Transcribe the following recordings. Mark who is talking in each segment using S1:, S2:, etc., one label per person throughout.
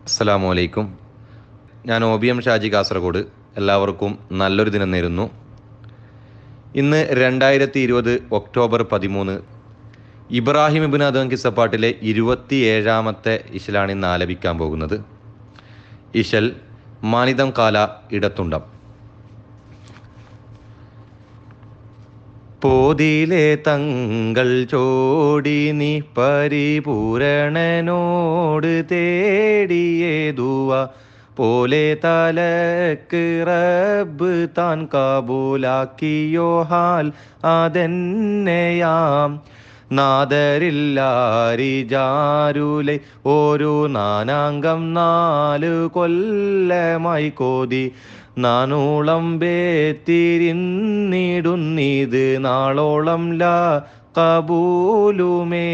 S1: അസ്സലാമു അലൈക്കും. ഞാൻ OBM ഷാജി കാസർഗോഡ്. എല്ലാവർക്കും നല്ലൊരു ദിനം നേരുന്നു. ഇന്ന് 2020 ഒക്ടോബർ 13. ഇബ്രാഹിം ഇബ്നു അദ്ഹം കിസ്സപ്പാട്ടിലെ 27ാമത്തെ ഇശലാണ് ഇന്ന് ആലപിക്കാൻ പോകുന്നത്. ഇശൽ മാനിതം കാല ഇടത്തുണ്ടം. പോതിലെ തങ്ങൾ ചോടി നീ പരിപൂരണനോട് തേടിയേതുവ പോലെ തലക്ക് റബ്ബ് താൻ കാബൂലാക്കിയോ ഹാൽ അതെന്നെയാം നാദരില്ലാരിജാരുലെ ഒരു നാനാംഗം 4 കൊല്ലമായി കോതി നാനോളം ബേത്തിരിന്നിടുന്നിത് നാളോളം ലാ കബൂലുമേ.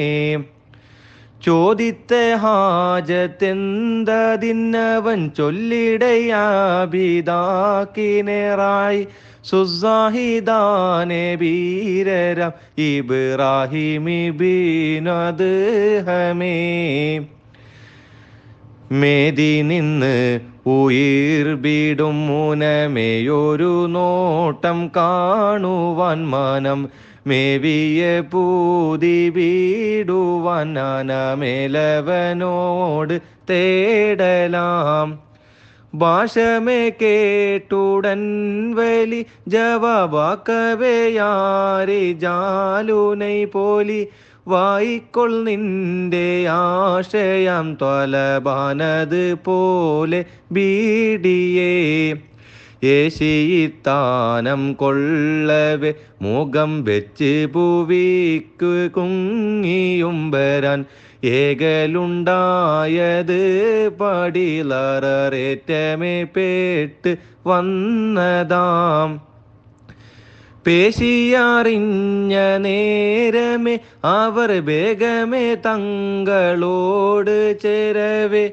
S1: ചോദിത്ത ഹാജത്തെന്തതിന്നവൻ ചൊല്ലിടയാബിതാക്കിനേറായി സുസാഹിദാനെ ബീരരം ഇബ്രാഹിമിബിനദ്ഹമേ. മേതി നിന്ന് ഉയിർബിടും മുനമേയൊരു നോട്ടം കാണുവാൻ മനം മേവിയ പൂതി വീടുവാൻ നാനമേലവനോട് തേടലാം. ഭാഷമേ കേട്ടുടൻ വലി ജവാബാക്കവയാരി ജാലുനൈ പോലി വായിക്കൊൾ നിന്റെ ആശയം ത്വലബാനത് പോലെ ബീഡിയേ. യേശിത്താനം കൊള്ളവെ മുഖം വെച്ച് ഭൂവിക്ക് കുങ്ങിയും വരാൻ ഏകലുണ്ടായത് പടിലറേറ്റമേ പേട്ട് വന്നതാം. പേശിയറിഞ്ഞ നേരമേ അവർ വേഗമേ തങ്ങളോട് ചേരവേ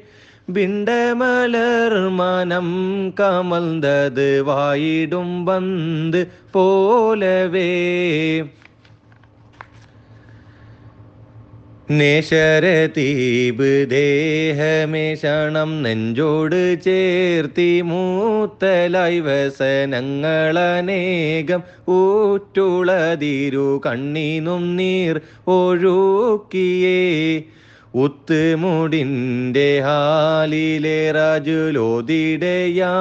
S1: ബിണ്ടമലർ മനം കമൽന്തത് വായിടും ബന്ദ് പോലവേ. നേശരതീബ് ദേഹമേ ക്ഷണം നെഞ്ചോട് ചേർത്തി മൂത്തലായി വ്യസനങ്ങളനേകം ഊറ്റുളതിരു കണ്ണീനും നീർ ഒഴുക്കിയേ. ഉത്തുമുടിൻ്റെ ഹാലിലെ റജുലോദിടയാ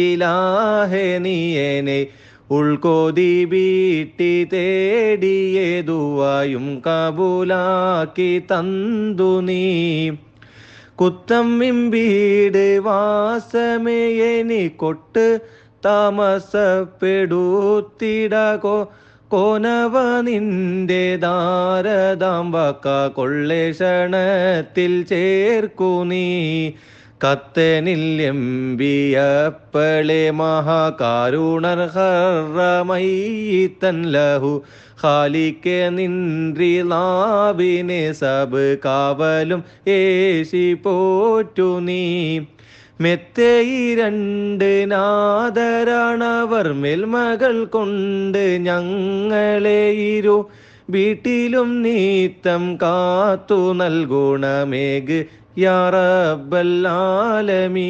S1: ഇലാഹെ നീയനെ ഉൾക്കോതി വീട്ടി തേടിയേതുവായും കബൂലാക്കി തന്തു നീ. കുത്തം ഇമ്പീട് വാസമേയനി കൊട്ട് താമസപ്പെടുത്തിടകോ കോനവ നിന്റെ ദാരദാമ്പക്ക കൊള്ളേഷണത്തിൽ ചേർക്കു നീ. കത്തനില്ലെമ്പിയപ്പളെ മഹാകാരുണർ ഹറമയ്യിത്തൻ ലഹു ഖാലിക്കെ നിൻറിലാവിനെ സബ് കാവലും ഏശി പോറ്റു നീ. മെത്തയി 2 നാദരാണവർ മേൽമകൾ കൊണ്ട് ഞങ്ങളെ ഇരു വീട്ടിലും നീത്തം കാത്തു നൽകുണമേഗ് യാ റബ്ബൽ ആലമീൻ.